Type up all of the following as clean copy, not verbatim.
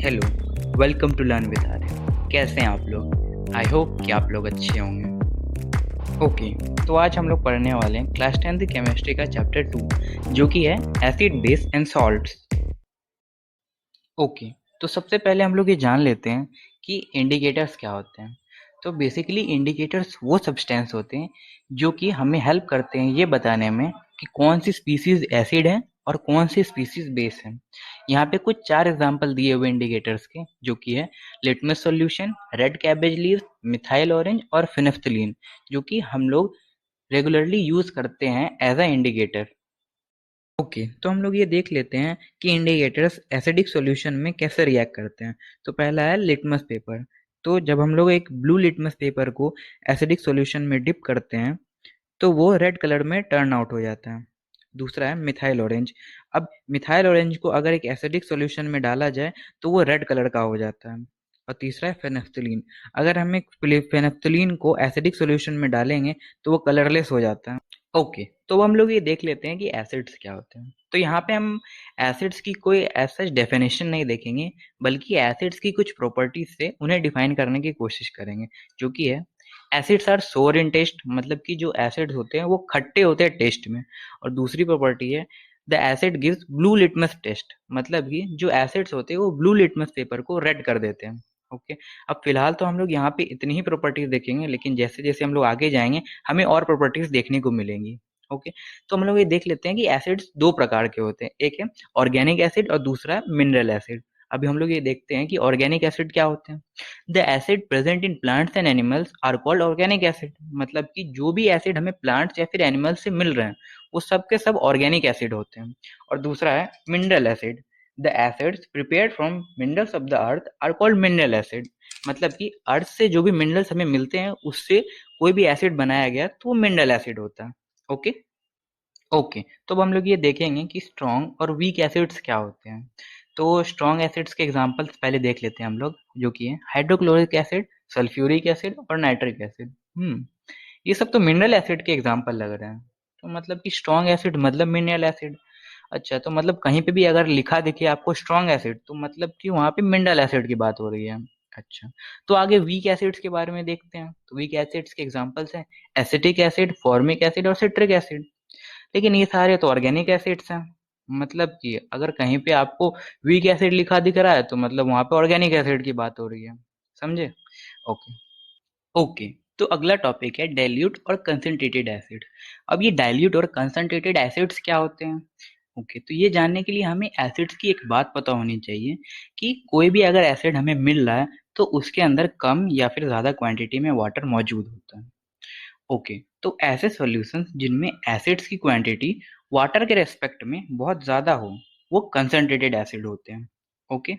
Hello, welcome to learn with Arya. कैसे हैं आप लोग? आई होप कि आप लोग अच्छे होंगे। ओके, तो आज हम लोग पढ़ने वाले हैं क्लास 10th केमिस्ट्री का चैप्टर 2 जो कि है acid base and salts. Okay, तो सबसे पहले हम लोग ये जान लेते हैं कि इंडिकेटर्स क्या होते हैं। तो बेसिकली इंडिकेटर्स वो सब्सटेंस होते हैं जो कि हमें हेल्प करते हैं ये बताने में कि कौन सी स्पीसीज एसिड है और कौन सी स्पीसीज बेस है। यहाँ पे कुछ 4 एग्जांपल दिए हुए इंडिकेटर्स के, जो कि है litmus solution, red cabbage leaves, methyl orange और फिनेफ्थलीन, जो कि हम लोग रेगुलरली यूज करते हैं एज अ इंडिकेटर। ओके, तो हम लोग ये देख लेते हैं कि इंडिकेटर्स एसिडिक सॉल्यूशन में कैसे रिएक्ट करते हैं। तो पहला है लिटमस पेपर। तो जब हम लोग एक ब्लू लिटमस पेपर को एसिडिक सॉल्यूशन में डिप करते हैं तो वो रेड कलर में टर्न आउट हो जाता है। दूसरा है मिथाइल ऑरेंज। अब मिथाइल ऑरेंज को अगर एक एसिडिक सॉल्यूशन में डाला जाए तो वो रेड कलर का हो जाता है। और तीसरा है फेनेफ्थलीन। अगर हम एक फेनेफ्थलीन को एसिडिक सॉल्यूशन में डालेंगे तो वो कलरलेस हो जाता है। ओके, तो हम लोग ये देख लेते हैं कि एसिड्स क्या होते हैं। तो यहाँ पे हम एसिड्स की कोई एज सच डेफिनेशन नहीं देखेंगे, बल्कि एसिड्स की कुछ प्रॉपर्टीज से उन्हें डिफाइन करने की कोशिश करेंगे, जो कि है एसिड्स आर सोर इन टेस्ट, मतलब कि जो एसिड्स होते हैं वो खट्टे होते हैं टेस्ट में। और दूसरी प्रॉपर्टी है the acid gives blue litmus test, मतलब कि जो एसिड्स होते हैं वो ब्लू लिटमस पेपर को रेड कर देते हैं। ओके, अब फिलहाल तो हम लोग यहाँ पे इतनी ही प्रॉपर्टीज देखेंगे, लेकिन जैसे जैसे हम लोग आगे जाएंगे हमें और प्रॉपर्टीज देखने को मिलेंगी। ओके, तो हम लोग ये देख लेते हैं कि एसिड्स दो प्रकार के होते हैं, एक है ऑर्गेनिक एसिड और दूसरा है मिनरल एसिड। अभी हम लोग ये देखते हैं कि ऑर्गेनिक एसिड क्या होते हैं। The acid present in plants and animals are called organic acid, मतलब कि जो भी एसिड हमें प्लांट्स या फिर एनिमल्स से मिल रहे हैं वो सब के सब ऑर्गेनिक एसिड होते हैं। और दूसरा है mineral acid. The acids prepared from minerals of the earth are called mineral acid, मतलब कि अर्थ से जो भी मिनरल्स हमें मिलते हैं उससे कोई भी एसिड बनाया गया तो वो मिनरल एसिड होता है। ओके, ओके, तो अब हम लोग ये देखेंगे कि स्ट्रॉन्ग और वीक एसिड्स क्या होते हैं। तो स्ट्रॉन्ग एसिड्स के एग्जांपल्स पहले देख लेते हैं हम लोग, जो कि है हाइड्रोक्लोरिक एसिड, सल्फ्यूरिक एसिड और नाइट्रिक एसिड। ये सब तो मिनरल एसिड के एग्जांपल लग रहे हैं। तो मतलब कि स्ट्रॉन्ग एसिड मतलब मिनरल एसिड। अच्छा, तो मतलब कहीं पे भी अगर लिखा दिखे आपको स्ट्रॉन्ग एसिड तो मतलब कि वहाँ पे मिनरल एसिड की बात हो रही है। अच्छा, तो आगे वीक एसिड्स के बारे में देखते हैं। तो वीक एसिड्स के एग्जांपल्स हैं एसिटिक एसिड, फॉर्मिक एसिड और सिट्रिक एसिड। लेकिन ये सारे तो ऑर्गेनिक एसिड्स हैं, मतलब कि अगर कहीं पे आपको वीक एसिड लिखा दिख रहा है तो मतलब वहां पे ऑर्गेनिक एसिड की बात हो रही है। समझे? ओके, ओके, तो अगला टॉपिक है डाइल्यूट और कंसंट्रेटेड एसिड। अब ये डाइल्यूट और कंसंट्रेटेड एसिड्स क्या होते हैं? ओके, तो ये जानने के लिए हमें एसिड्स की एक बात पता होनी चाहिए कि कोई भी अगर एसिड हमें मिल रहा है तो उसके अंदर कम या फिर ज्यादा क्वांटिटी में वाटर मौजूद होता है। ओके, तो ऐसे सॉल्यूशंस जिनमें एसिड्स की क्वांटिटी वाटर के रेस्पेक्ट में बहुत ज़्यादा हो वो कंसंट्रेटेड एसिड होते हैं। ओके,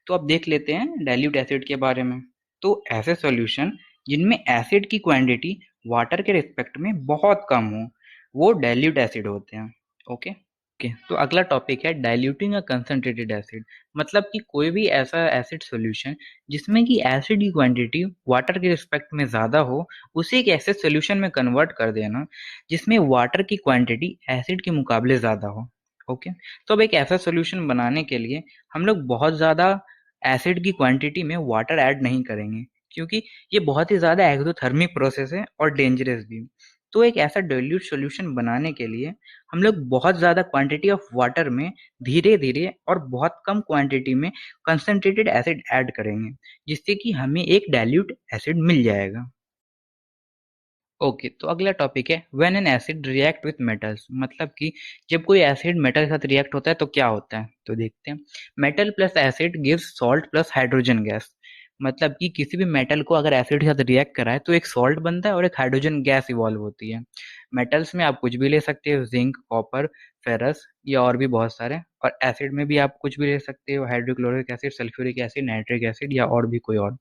तो अब देख लेते हैं डाइल्यूट एसिड के बारे में। तो ऐसे सॉल्यूशन जिनमें एसिड की क्वांटिटी वाटर के रिस्पेक्ट में बहुत कम हो वो डाइल्यूट एसिड होते हैं। ओके, ओके, तो अगला टॉपिक है डाइल्यूटिंग अ कंसंट्रेटेड एसिड, मतलब कि कोई भी ऐसा एसिड सॉल्यूशन जिसमें कि एसिड की क्वांटिटी वाटर के रिस्पेक्ट में ज़्यादा हो उसे एक ऐसे सॉल्यूशन में कन्वर्ट कर देना जिसमें वाटर की क्वांटिटी एसिड के मुकाबले ज़्यादा हो। ओके, तो अब एक ऐसा सॉल्यूशन बनाने के लिए हम लोग बहुत ज़्यादा एसिड की क्वांटिटी में वाटर ऐड नहीं करेंगे, क्योंकि ये बहुत ही ज़्यादा एक्सोथर्मिक प्रोसेस है और डेंजरस भी। तो एक ऐसा डाइल्यूट सॉल्यूशन बनाने के लिए हम लोग बहुत ज़्यादा क्वांटिटी ऑफ वाटर में धीरे धीरे और बहुत कम क्वांटिटी में कंसंट्रेटेड एसिड ऐड करेंगे, जिससे कि हमें एक डाइल्यूट एसिड मिल जाएगा। ओके, तो अगला टॉपिक है when an acid react with metals, मतलब कि जब कोई एसिड मेटल के साथ रिएक्ट होता है तो क्या होता है। तो देखते हैं, metal plus acid gives salt plus hydrogen gas, मतलब कि किसी भी मेटल को अगर एसिड के साथ रिएक्ट कराए तो एक सॉल्ट बनता है और एक हाइड्रोजन गैस इवॉल्व होती है। मेटल्स में आप कुछ भी ले सकते हो, जिंक, कॉपर, फेरस या और भी बहुत सारे। और एसिड में भी आप कुछ भी ले सकते हो, hydrochloric acid, sulphuric acid, nitric acid या और भी कोई और।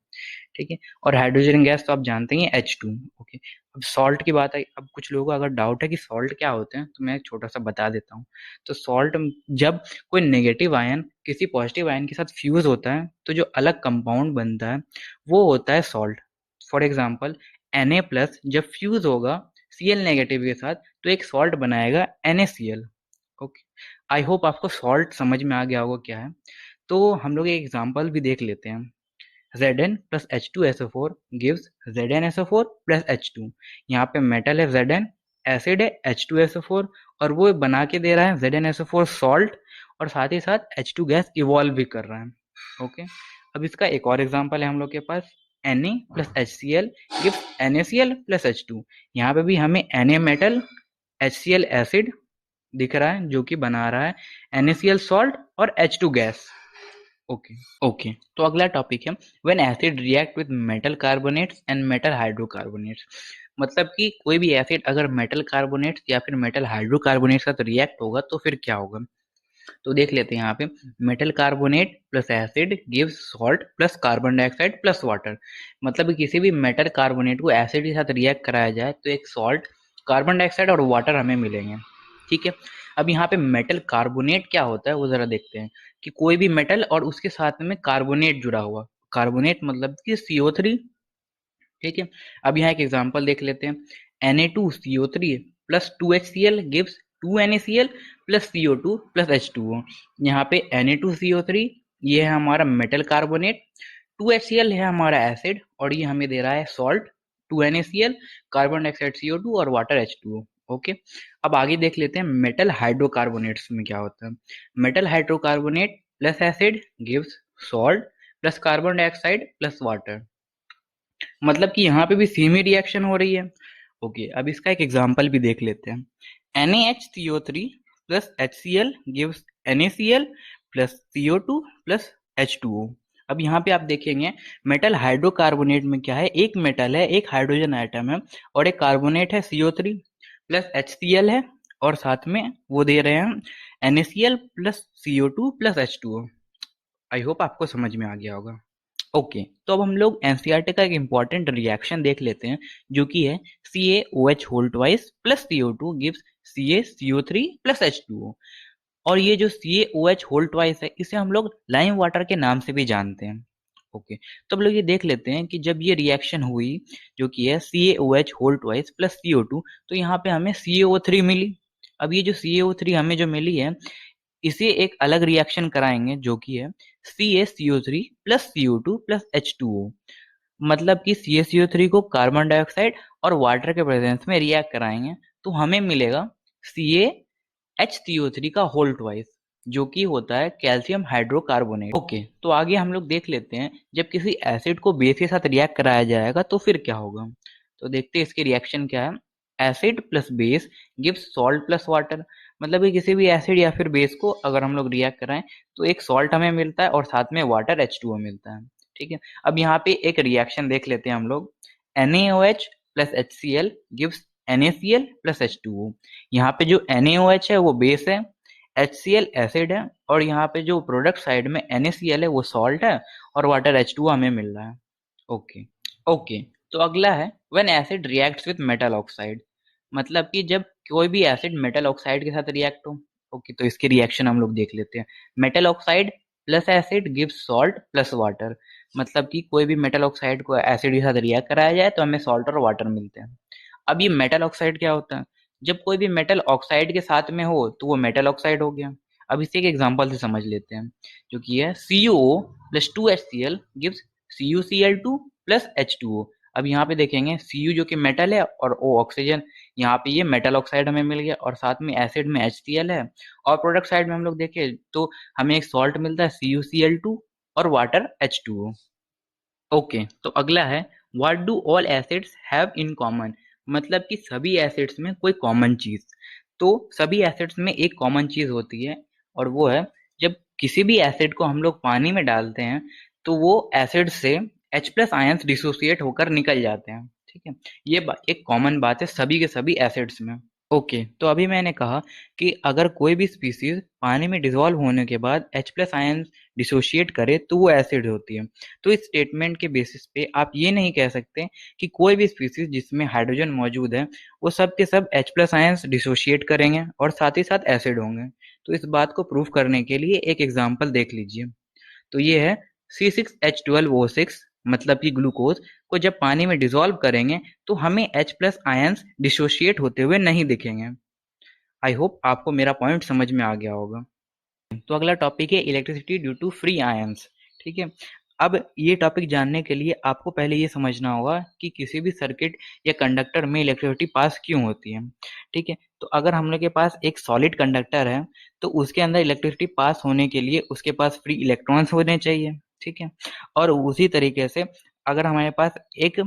ठीक है, और हाइड्रोजन गैस तो आप जानते ही हैं H2। ओके, अब सॉल्ट की बात आई। अब कुछ लोगों को अगर डाउट है कि सॉल्ट क्या होते हैं तो मैं एक छोटा सा बता देता हूँ। तो सॉल्ट, जब कोई नेगेटिव आयन किसी पॉजिटिव आयन के साथ फ्यूज होता है तो जो अलग कंपाउंड बनता है वो होता है salt. For example Na plus जब फ्यूज होगा Cl नेगेटिव के साथ तो एक सॉल्ट बनाएगा NaCl। ओके, आई होप आपको सॉल्ट समझ में आ गया होगा क्या है। तो हम लोग एक एग्जांपल भी देख लेते हैं। Zn plus H2SO4 gives ZnSO4 plus H2। यहाँ पे मेटल है Zn, एसिड है H2SO4 और वो बना के दे रहा है ZnSO4 सॉल्ट और साथ ही साथ H2 गैस इवॉल्व भी कर रहा है। ओके, अब इसका एक और एग्जांपल है हम लोग के पास Na plus HCl gives NaCl plus H2। यहाँ पे भी हमें Na मेटल HCl एसिड दिख रहा है जो कि बना रहा है NaCl सॉल्ट और H2 गैस। ओके ओके, तो अगला टॉपिक है when acid react with metal carbonates and metal hydrocarbonates. मतलब कि कोई भी एसिड अगर मेटल कार्बोनेट्स या फिर मेटल हाइड्रोकार्बोनेट्स का रिएक्ट होगा तो फिर क्या होगा। तो देख लेते हैं यहाँ पे, metal carbonate plus acid gives salt plus carbon dioxide plus water. मतलब कि किसी भी मेटल कार्बोनेट को एसिड के साथ रिएक्ट कराया जाए तो एक सॉल्ट, कार्बन डाइऑक्साइड और वाटर हमें मिलेंगे। ठीक है, अब यहाँ पे मेटल कार्बोनेट क्या होता है वो जरा देखते हैं कि कोई भी मेटल और उसके साथ में कार्बोनेट जुड़ा हुआ। कार्बोनेट मतलब कि CO3। ठीक है, अब यहाँ एक एग्जांपल देख लेते हैं। Na2CO3 plus 2HCl gives 2NaCl plus CO2 plus H2O। यहाँ पे Na2CO3 ये है हमारा मेटल कार्बोनेट, 2HCl है हमारा एसिड और ये हमें दे रहा है salt, 2NaCl, carbon dioxide CO2 और वाटर H2O। ओके, अब आगे देख लेते हैं मेटल हाइड्रोकार्बोनेट्स में क्या होता है। Metal hydrocarbonate plus acid gives salt plus carbon dioxide plus water. मतलब कि यहाँ पे भी सेम ही रिएक्शन हो रही है। ओके, अब इसका एक एग्जांपल भी देख लेते हैं। NaHCO3 plus HCl gives NaCl plus CO2 plus H2O। अब यहाँ पे आप देखेंगे मेटल हाइड्रोकार्बोनेट में क्या है, एक मेटल है, एक हाइड्रोजन आइटम है और एक कार्बोनेट है CO3 प्लस HCl है और साथ में वो दे रहे हैं NaCl plus CO2 plus H2O। I hope आपको समझ में आ गया होगा। ओके, तो अब हम लोग एनसीईआरटी का एक इम्पॉर्टेंट रिएक्शन देख लेते हैं जो कि है CaOH whole twice plus CO2 gives CaCO3 plus H2O। और ये जो CaOH होल ट्वाइस है इसे हम लोग लाइम वाटर के नाम से भी जानते हैं। ओके, तो अब लोग ये देख लेते हैं कि जब ये रिएक्शन हुई जो कि है CaOH whole twice plus CO2 तो यहाँ पे हमें CaO3 मिली। अब ये जो CaO3 हमें जो मिली है इसे एक अलग रिएक्शन कराएंगे जो कि है CaCO3 plus CO2 plus H2O। मतलब कि CaCO3 को कार्बन डाइऑक्साइड और वाटर के प्रेजेंस में रिएक्ट कराएंगे तो हमें मिलेगा CaHCO3 का होल ट्वाइस जो कि होता है कैल्शियम हाइड्रोकार्बोनेट। ओके, तो आगे हम लोग देख लेते हैं जब किसी एसिड को बेस के साथ रिएक्ट कराया जाएगा तो फिर क्या होगा। तो देखते हैं इसके रिएक्शन क्या है। Acid plus base gives salt plus water. मतलब कि किसी भी एसिड या फिर बेस को अगर हम लोग रिएक्ट कराएं तो एक सॉल्ट हमें मिलता है और साथ में वाटर H2O मिलता है। ठीक है, अब यहाँ पे एक रिएक्शन देख लेते हैं हम लोग। NaOH plus HCl gives NaCl plus H2O। यहाँ पे जो NaOH है वो बेस है, HCl एसिड है और यहाँ पे जो प्रोडक्ट साइड में NaCl है वो सॉल्ट है और वाटर H2O हमें मिल रहा है। ओके ओके, तो अगला है when acid reacts with metal oxide. मतलब कि जब कोई भी एसिड मेटल ऑक्साइड के साथ रिएक्ट हो। ओके, तो इसके रिएक्शन हम लोग देख लेते हैं। Metal oxide plus acid gives salt plus water. मतलब कि कोई भी मेटल ऑक्साइड को एसिड के साथ रिएक्ट कराया जाए तो हमें सॉल्ट और वाटर मिलते हैं। अब ये मेटल ऑक्साइड क्या होता है, जब कोई भी मेटल ऑक्साइड के साथ में हो तो वो मेटल ऑक्साइड हो गया। अब इसे एक एग्जांपल से समझ लेते हैं जो कि है CuO plus 2HCl gives CuCl2 plus H2O। अब यहाँ पे देखेंगे Cu जो कि मेटल है और O ऑक्सीजन, यहाँ पे ये मेटल ऑक्साइड हमें मिल गया और साथ में एसिड में HCl है और प्रोडक्ट साइड में हम लोग देखें तो हमें एक सॉल्ट मिलता है CuCl2 और वाटर H2O। ओके, तो अगला है what do all acids have in common. मतलब कि सभी एसिड्स में कोई कॉमन चीज। तो सभी एसिड्स में एक कॉमन चीज होती है और वो है जब किसी भी एसिड को हम लोग पानी में डालते हैं तो वो एसिड से H प्लस आयंस डिसोसिएट होकर निकल जाते हैं। ठीक है, ये एक कॉमन बात है सभी के सभी एसिड्स में। ओके, तो अभी मैंने कहा कि अगर कोई भी स्पीसीज पानी में डिसॉल्व होने के बाद H प्लस आयन डिसोशिएट करे तो वो एसिड होती है। तो इस स्टेटमेंट के बेसिस पे आप ये नहीं कह सकते कि कोई भी स्पीसीज जिसमें हाइड्रोजन मौजूद है वो सब के सब H प्लस आयंस डिसोशिएट करेंगे और साथ ही साथ एसिड होंगे। तो इस बात को प्रूव करने के लिए एक एग्जाम्पल देख लीजिए। तो ये है C6H12O6। मतलब कि ग्लूकोज को जब पानी में डिसॉल्व करेंगे तो हमें H प्लस आयंस डिसोशिएट होते हुए नहीं दिखेंगे। आई होप आपको मेरा पॉइंट समझ में आ गया होगा। तो अगला टॉपिक है electricity due to free ions. ठीक है, अब ये टॉपिक जानने के लिए आपको पहले ये समझना होगा कि किसी भी सर्किट या कंडक्टर में इलेक्ट्रिसिटी पास क्यों होती है। ठीक है, तो अगर हम लोग के पास एक सॉलिड कंडक्टर है तो उसके अंदर इलेक्ट्रिसिटी पास होने के लिए उसके पास फ्री इलेक्ट्रॉन्स होने चाहिए। ठीक है, और उसी तरीके से अगर हमारे पास एक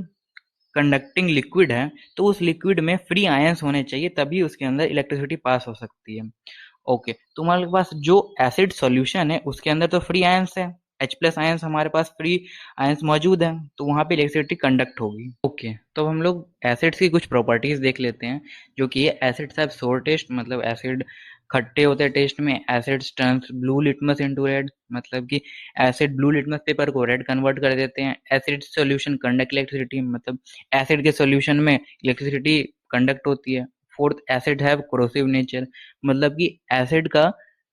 कंडक्टिंग लिक्विड है तो उस लिक्विड में फ्री आयंस होने चाहिए, तभी उसके अंदर इलेक्ट्रिसिटी पास हो सकती है। ओके, तो हमारे पास जो एसिड सॉल्यूशन है उसके अंदर तो फ्री आयंस है, H+ आयंस हमारे पास फ्री आयंस मौजूद है, तो वहाँ पे इलेक्ट्रिसिटी कंडक्ट होगी। ओके, तो हम लोग एसिड्स की कुछ प्रॉपर्टीज देख लेते हैं, जो कि ये एसिड्स हैव सोर टेस्ट, मतलब एसिड खट्टे होते हैं टेस्ट में। Acids turns blue litmus into red, मतलब कि एसिड ब्लू लिटमस पेपर को रेड कन्वर्ट कर देते हैं। एसिड सॉल्यूशन कंडक्ट इलेक्ट्रिसिटी, मतलब एसिड के सॉल्यूशन में इलेक्ट्रिसिटी कंडक्ट होती है। Fourth, acid have corrosive nature, मतलब कि एसिड का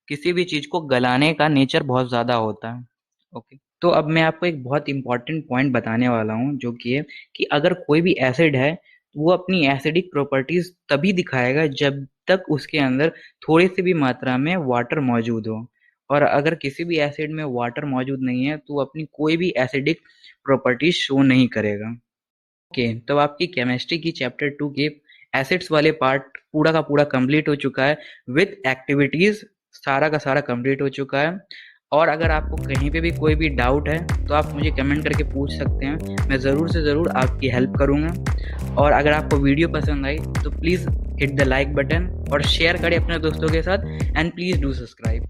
किसी भी चीज को गलाने का नेचर बहुत ज्यादा होता है। ओके, तो अब मैं आपको एक बहुत इंपॉर्टेंट पॉइंट बताने वाला हूँ, जो कि है कि अगर कोई भी एसिड है वो अपनी एसिडिक प्रॉपर्टीज तभी दिखाएगा जब तक उसके अंदर थोड़ी सी भी मात्रा में वाटर मौजूद हो, और अगर किसी भी एसिड में वाटर मौजूद नहीं है तो वो अपनी कोई भी एसिडिक प्रॉपर्टीज शो नहीं करेगा। ओके, तो आपकी केमिस्ट्री की चैप्टर 2 के एसिड्स वाले पार्ट पूरा का पूरा कंप्लीट हो चुका है, विथ एक्टिविटीज सारा का सारा कंप्लीट हो चुका है। और अगर आपको कहीं पे भी कोई भी डाउट है तो आप मुझे कमेंट करके पूछ सकते हैं, मैं ज़रूर से ज़रूर आपकी हेल्प करूँगा। और अगर आपको वीडियो पसंद आई तो please hit the like button और शेयर करें अपने दोस्तों के साथ, एंड प्लीज़ डू सब्सक्राइब।